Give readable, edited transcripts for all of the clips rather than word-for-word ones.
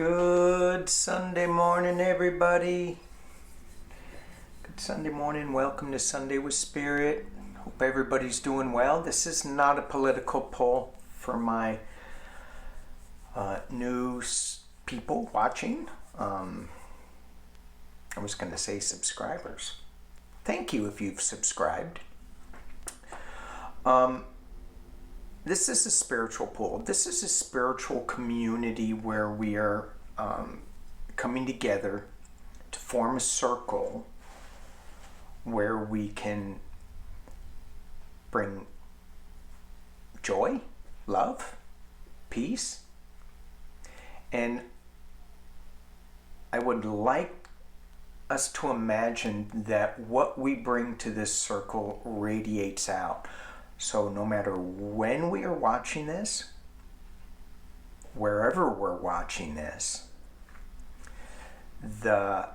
Good Sunday morning, everybody. Good Sunday morning. Welcome to Sunday with Spirit. Hope everybody's doing well. This is not a political poll for my new people watching. I was going to say subscribers. Thank you if you've subscribed. This is a spiritual pool. This is a spiritual community where we are coming together to form a circle where we can bring joy, love, peace. And I would like us to imagine that what we bring to this circle radiates out. So no matter when we are watching this, wherever we're watching this, the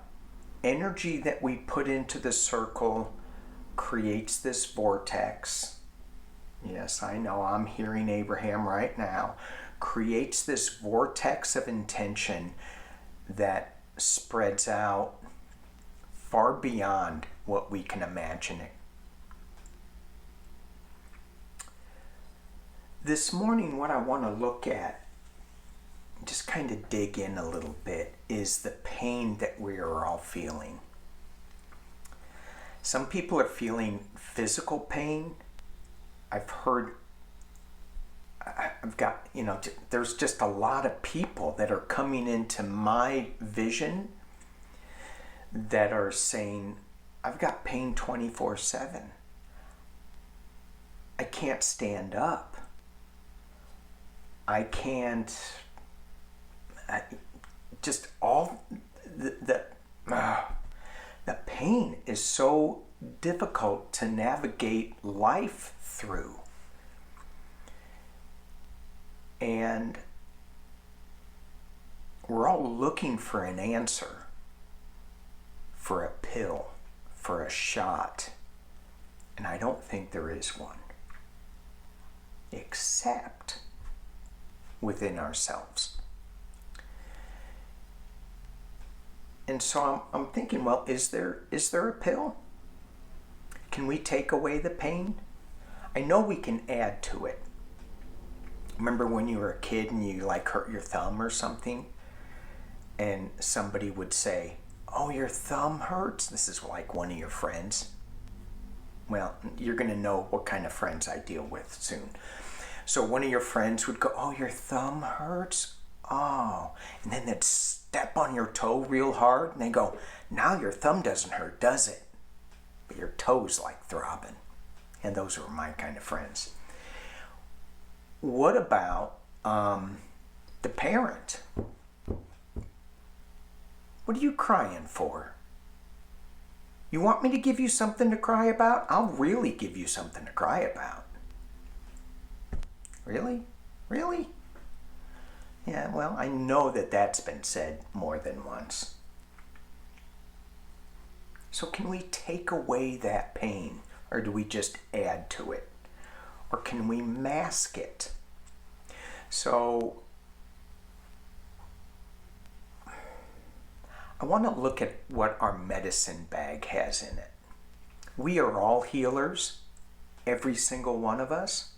energy that we put into the circle creates this vortex. Yes, I know, I'm hearing Abraham right now. Creates this vortex of intention that spreads out far beyond what we can imagine it. This morning, what I want to look at, just kind of dig in a little bit, is the pain that we are all feeling. Some people are feeling physical pain. I've got, there's just a lot of people that are coming into my vision that are saying, I've got pain 24/7. I can't stand up. I can't, just all the pain is so difficult to navigate life through. And we're all looking for an answer, for a pill, for a shot. And I don't think there is one, except within ourselves. And so I'm thinking, well, is there a pill? Can we take away the pain? I know we can add to it. Remember when you were a kid and you hurt your thumb or something, and somebody would say, oh, your thumb hurts? This is like one of your friends. Well, you're going to know what kind of friends I deal with soon. So one of your friends would go, oh, your thumb hurts? Oh. And then they'd step on your toe real hard and they go, now your thumb doesn't hurt, does it? But your toe's throbbing. And those were my kind of friends. What about the parent? What are you crying for? You want me to give you something to cry about? I'll really give you something to cry about. Really? Really? Yeah, well, I know that that's been said more than once. So can we take away that pain, or do we just add to it? Or can we mask it? So I want to look at what our medicine bag has in it. We are all healers, every single one of us.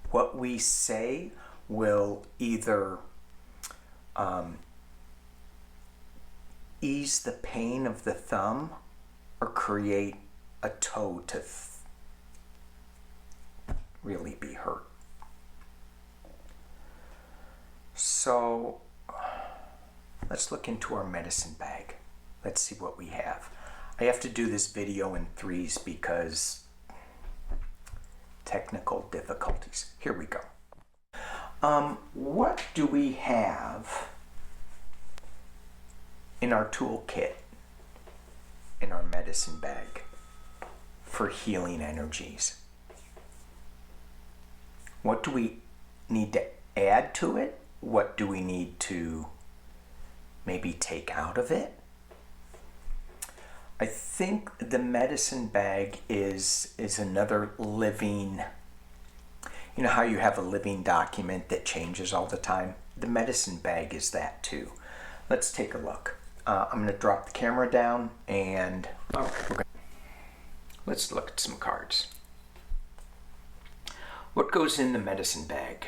What we say will either ease the pain of the thumb or create a toe to really be hurt. So let's look into our medicine bag. Let's see what we have. I have to do this video in threes because technical difficulties. Here we go. What do we have in our toolkit, in our medicine bag, for healing energies? What do we need to add to it? What do we need to maybe take out of it? I think the medicine bag is another living, you know how you have a living document that changes all the time? The medicine bag is that too. Let's take a look. I'm going to drop the camera down and let's look at some cards. What goes in the medicine bag?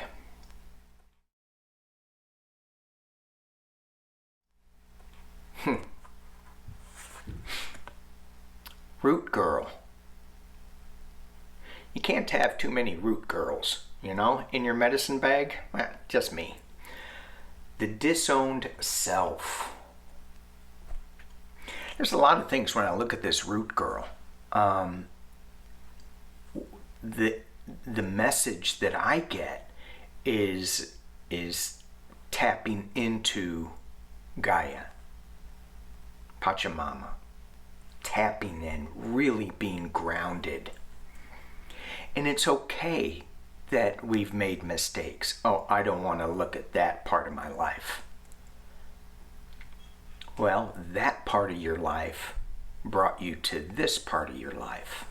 Root girl. You can't have too many root girls, you know, in your medicine bag. Well, just me. The disowned self. There's a lot of things when I look at this root girl. The message that I get is tapping into Gaia, Pachamama, tapping in, really being grounded. And it's okay that we've made mistakes. Oh, I don't want to look at that part of my life. Well, that part of your life brought you to this part of your life.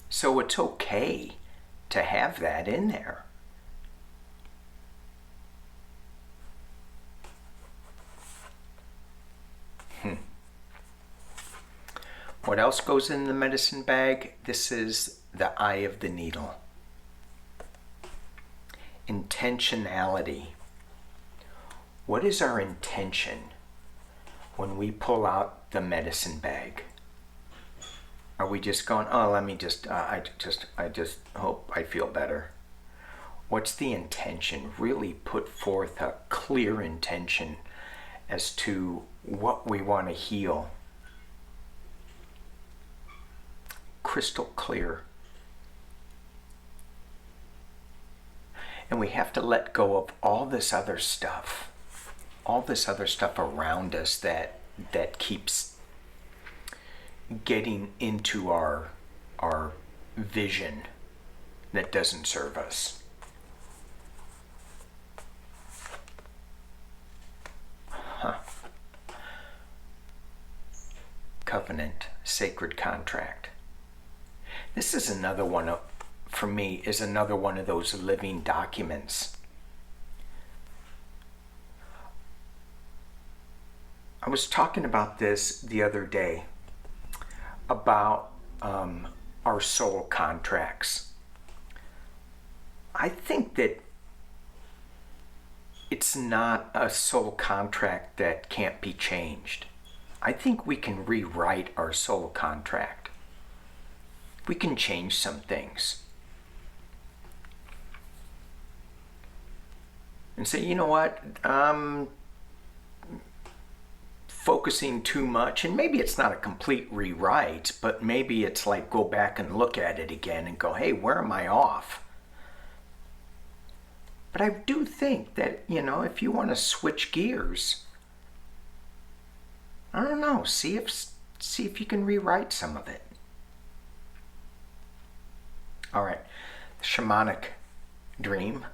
So it's okay to have that in there. What else goes in the medicine bag? This is the eye of the needle. Intentionality. What is our intention when we pull out the medicine bag? Are we just going, oh, let me just, I just hope I feel better? What's the intention? Really put forth a clear intention as to what we want to heal. Crystal clear. And we have to let go of all this other stuff around us that keeps getting into our vision that doesn't serve us. Covenant, sacred contract. This is another one for me, is another one of those living documents. I was talking about this the other day, about our soul contracts. I think that it's not a soul contract that can't be changed. I think we can rewrite our soul contract. We can change some things. And say, you know what, I'm focusing too much, and maybe it's not a complete rewrite, but maybe it's like go back and look at it again and go, hey, where am I off? But I do think that, you know, if you want to switch gears, I don't know, see if you can rewrite some of it. All right, shamanic dream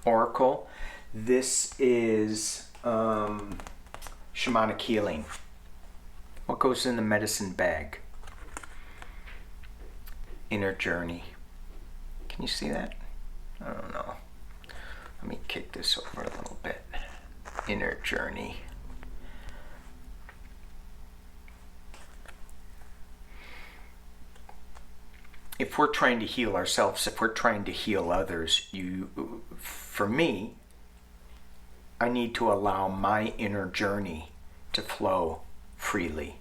oracle. This is shamanic healing. What goes in the medicine bag? Inner journey. Can you see that? I don't know. Let me kick this over a little bit. Inner journey. If we're trying to heal ourselves, if we're trying to heal others, for me, I need to allow my inner journey to flow freely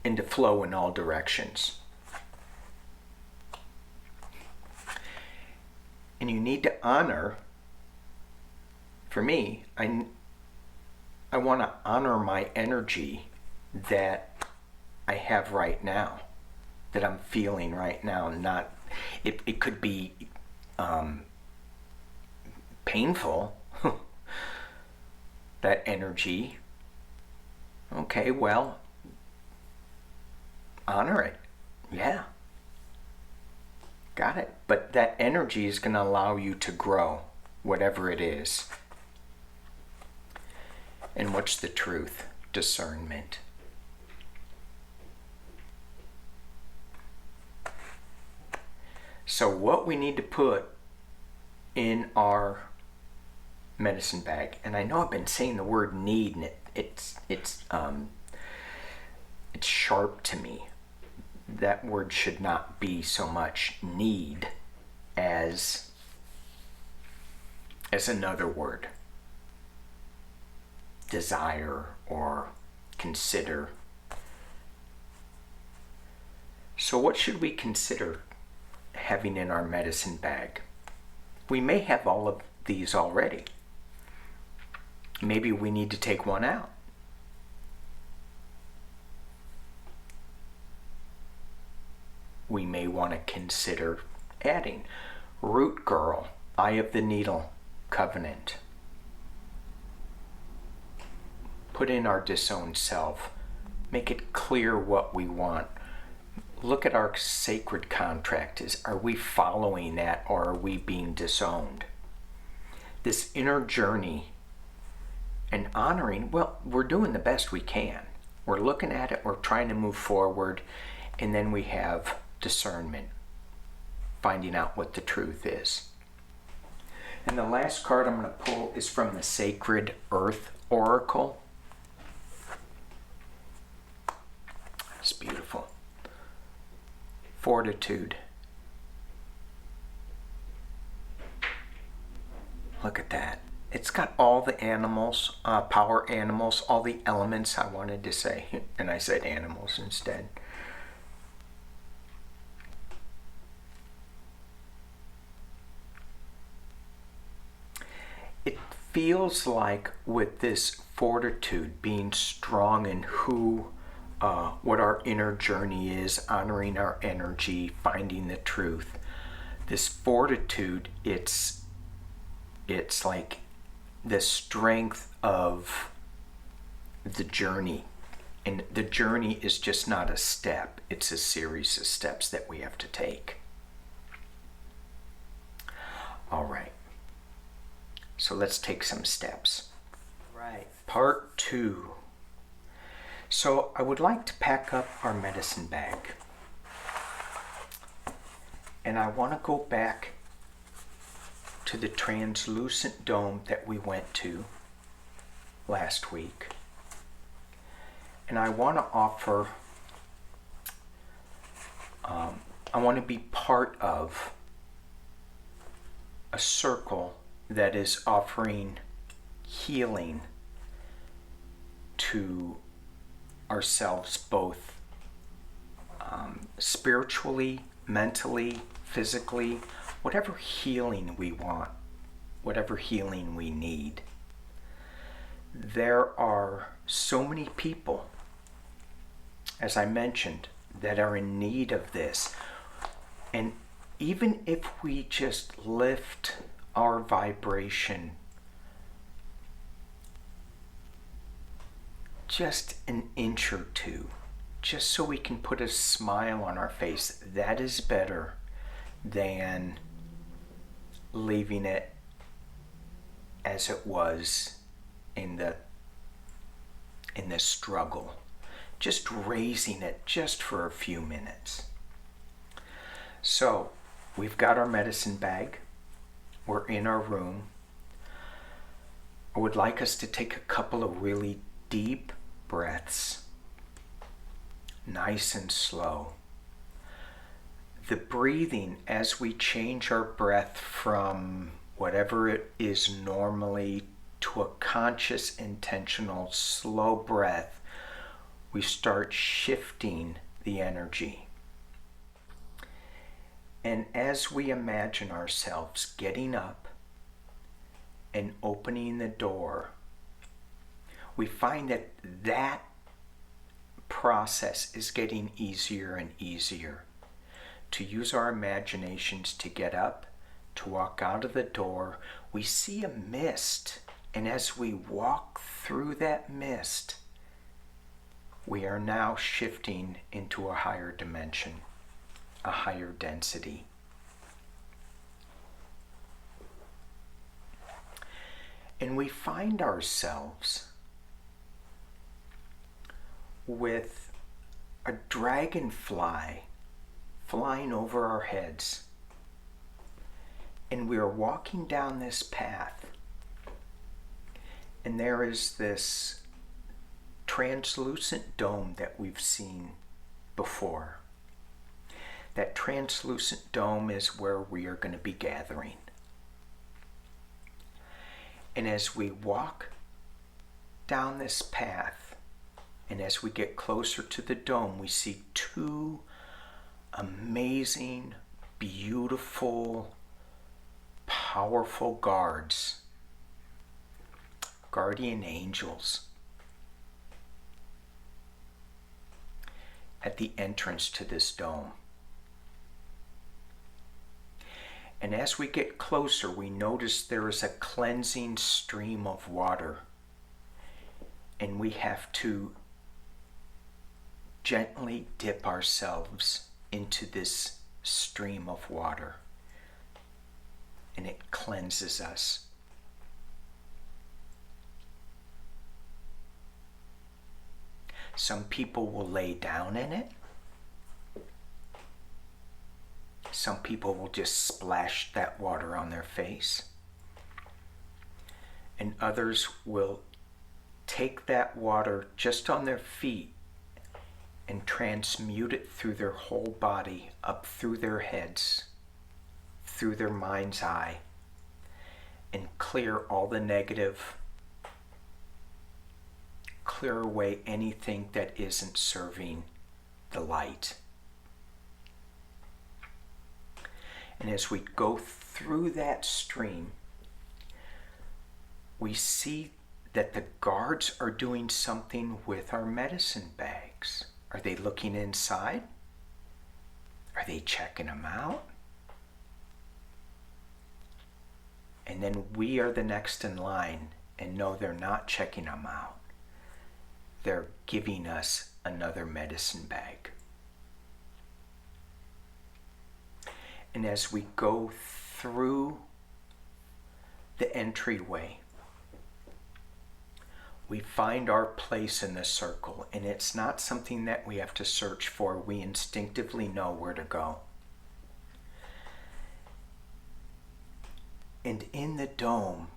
and to flow in all directions. And you need to honor, for me, I want to honor my energy that I have right now, that I'm feeling right now. Not, it could be painful, that energy. Okay, well, honor it. Yeah. Got it. But that energy is going to allow you to grow, whatever it is. And what's the truth? Discernment. So what we need to put in our medicine bag. And I know I've been saying the word need, and it's sharp to me. That word should not be so much need as another word. Desire or consider. So what should we consider having in our medicine bag? We may have all of these already. Maybe we need to take one out. We may want to consider adding Root Girl, Eye of the Needle, Covenant. Put in our disowned self. Make it clear what we want. Look at our sacred contract. Are we following that, or are we being disowned? This inner journey and honoring, well, we're doing the best we can. We're looking at it, we're trying to move forward, and then we have discernment, finding out what the truth is. And the last card I'm going to pull is from the Sacred Earth Oracle. It's beautiful. Fortitude. Look at that. It's got all the animals, power animals, all the elements I wanted to say, and I said animals instead. It feels like with this fortitude, being strong in what our inner journey is, honoring our energy, finding the truth. This fortitude, it's like the strength of the journey. And the journey is just not a step, it's a series of steps that we have to take. All right. So let's take some steps. Right. Part 2. So I would like to pack up our medicine bag. And I want to go back to the translucent dome that we went to last week. And I want to offer, I want to be part of a circle that is offering healing to ourselves, both spiritually, mentally, physically, whatever healing we want, whatever healing we need. There are so many people, as I mentioned, that are in need of this. And even if we just lift our vibration just an inch or two, just so we can put a smile on our face, that is better than leaving it as it was in the struggle. Just raising it just for a few minutes. So we've got our medicine bag. We're in our room. I would like us to take a couple of really deep breaths, nice and slow. The breathing, as we change our breath from whatever it is normally to a conscious, intentional, slow breath, we start shifting the energy. And as we imagine ourselves getting up and opening the door, we find that that process is getting easier and easier. To use our imaginations to get up, to walk out of the door, we see a mist. And as we walk through that mist, we are now shifting into a higher dimension, a higher density. And we find ourselves with a dragonfly flying over our heads. And we are walking down this path. And there is this translucent dome that we've seen before. That translucent dome is where we are going to be gathering. And as we walk down this path, and as we get closer to the dome, we see two amazing, beautiful, powerful guards, guardian angels, at the entrance to this dome. And as we get closer, we notice there is a cleansing stream of water. And we have to gently dip ourselves into this stream of water. And it cleanses us. Some people will lay down in it. Some people will just splash that water on their face. And others will take that water just on their feet and transmute it through their whole body, up through their heads, through their mind's eye, and clear all the negative, clear away anything that isn't serving the light. And as we go through that stream, we see that the guards are doing something with our medicine bags. Are they looking inside? Are they checking them out? And then we are the next in line, and no, they're not checking them out. They're giving us another medicine bag. And as we go through the entryway, we find our place in the circle, and it's not something that we have to search for. We instinctively know where to go. And in the dome,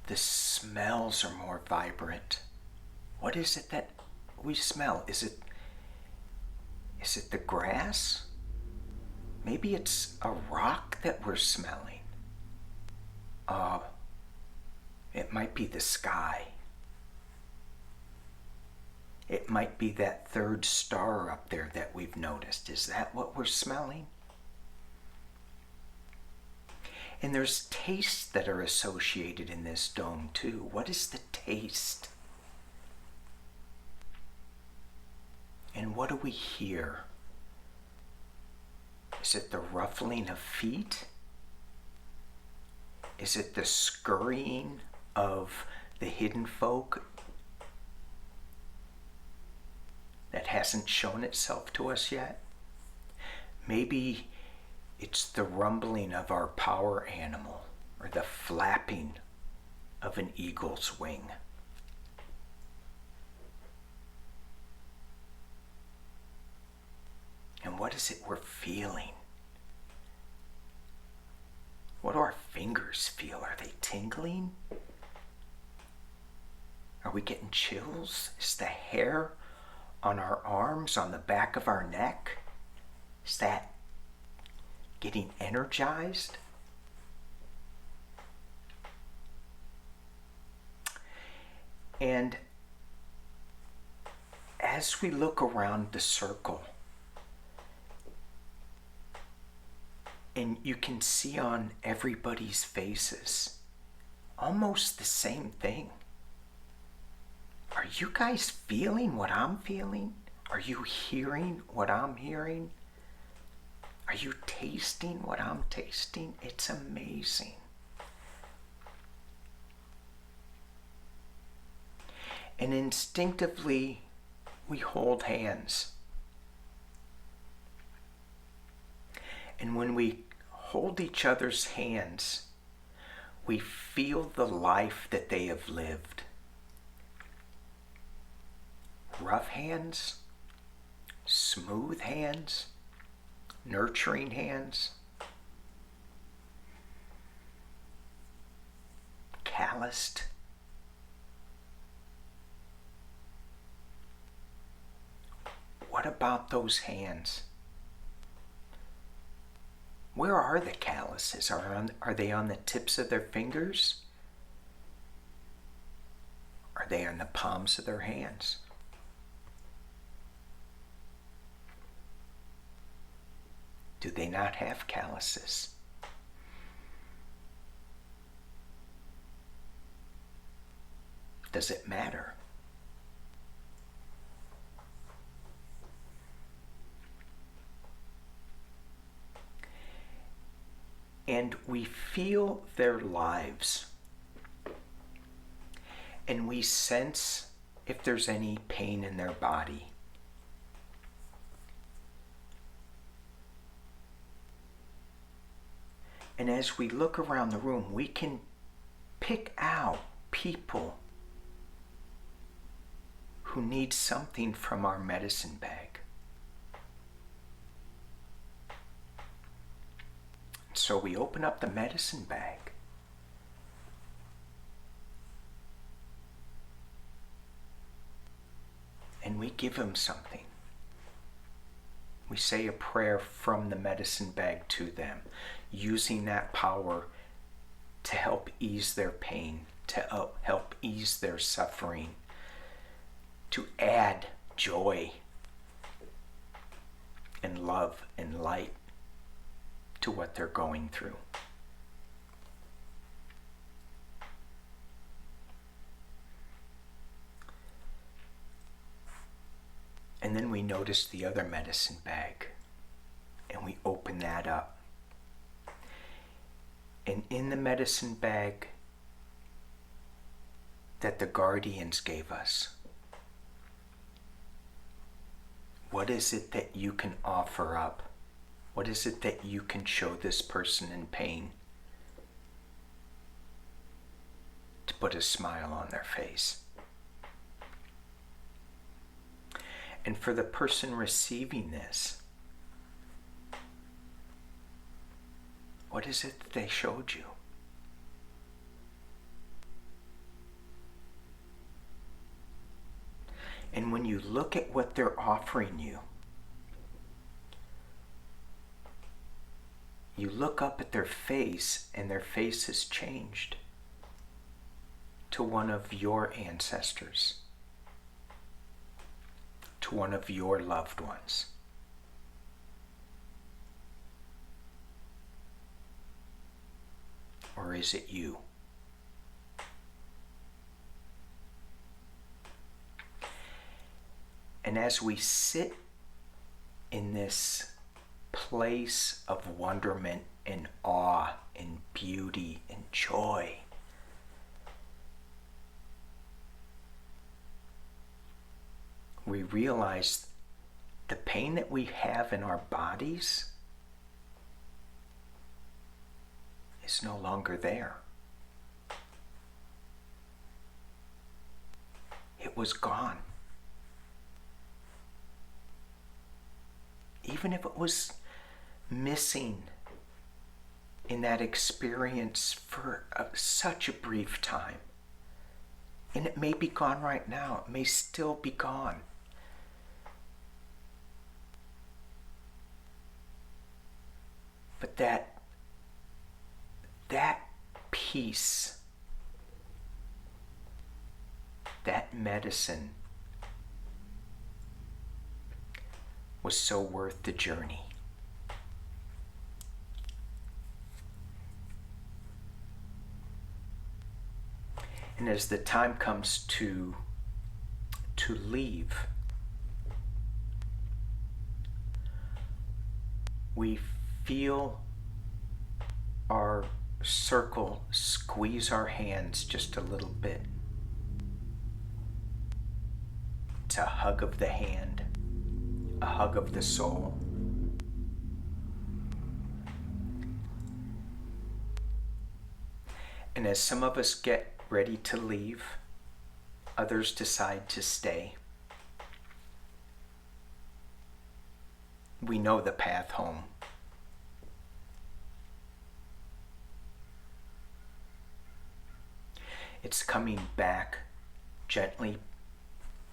the smells are more vibrant. What is it that we smell? Is it the grass? Maybe it's a rock that we're smelling. It might be the sky. It might be that third star up there that we've noticed. Is that what we're smelling? And there's tastes that are associated in this dome too. What is the taste? And what do we hear? Is it the ruffling of feet? Is it the scurrying of the hidden folk that hasn't shown itself to us yet? Maybe it's the rumbling of our power animal, or the flapping of an eagle's wing. And what is it we're feeling? What do our fingers feel? Are they tingling? Are we getting chills? Is the hair on our arms, on the back of our neck, is that getting energized? And as we look around the circle, and you can see on everybody's faces almost the same thing. Are you guys feeling what I'm feeling? Are you hearing what I'm hearing? Are you tasting what I'm tasting? It's amazing. And instinctively, we hold hands. And when we hold each other's hands, we feel the life that they have lived. Rough hands, smooth hands, nurturing hands. calloused? What about those hands? Where are the calluses? Are they on the tips of their fingers? Are they on the palms of their hands? Do they not have calluses? Does it matter? And we feel their lives. And we sense if there's any pain in their body. And as we look around the room, we can pick out people who need something from our medicine bag. So we open up the medicine bag. And we give them something. We say a prayer from the medicine bag to them, using that power to help ease their pain, to help ease their suffering, to add joy and love and light to what they're going through. And then we notice the other medicine bag, and we open that up. And in the medicine bag that the guardians gave us, what is it that you can offer up? What is it that you can show this person in pain to put a smile on their face? And for the person receiving this, what is it that they showed you? And when you look at what they're offering you, you look up at their face, and their face has changed to one of your ancestors, to one of your loved ones. Or is it you? And as we sit in this place of wonderment and awe and beauty and joy, we realize the pain that we have in our bodies is no longer there. It was gone. Even if it was missing in that experience for such a brief time. And it may be gone right now. It may still be gone. But that peace, that medicine was so worth the journey. And as the time comes to leave, we feel our circle squeeze our hands just a little bit. It's a hug of the hand, a hug of the soul. And as some of us get ready to leave, others decide to stay. We know the path home. It's coming back, gently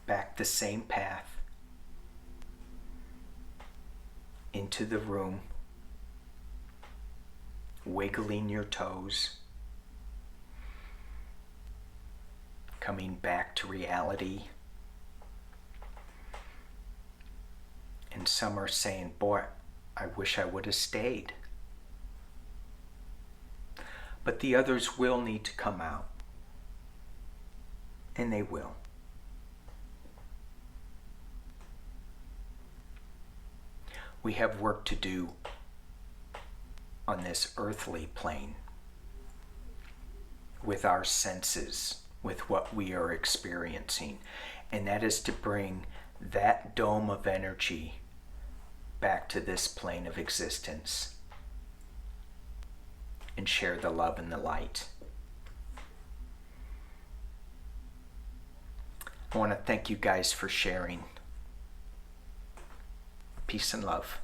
back the same path into the room, wiggling your toes, coming back to reality. And some are saying, boy, I wish I would have stayed. But the others will need to come out. And they will. We have work to do on this earthly plane with our senses, with what we are experiencing. And that is to bring that dome of energy back to this plane of existence and share the love and the light. I want to thank you guys for sharing. Peace and love.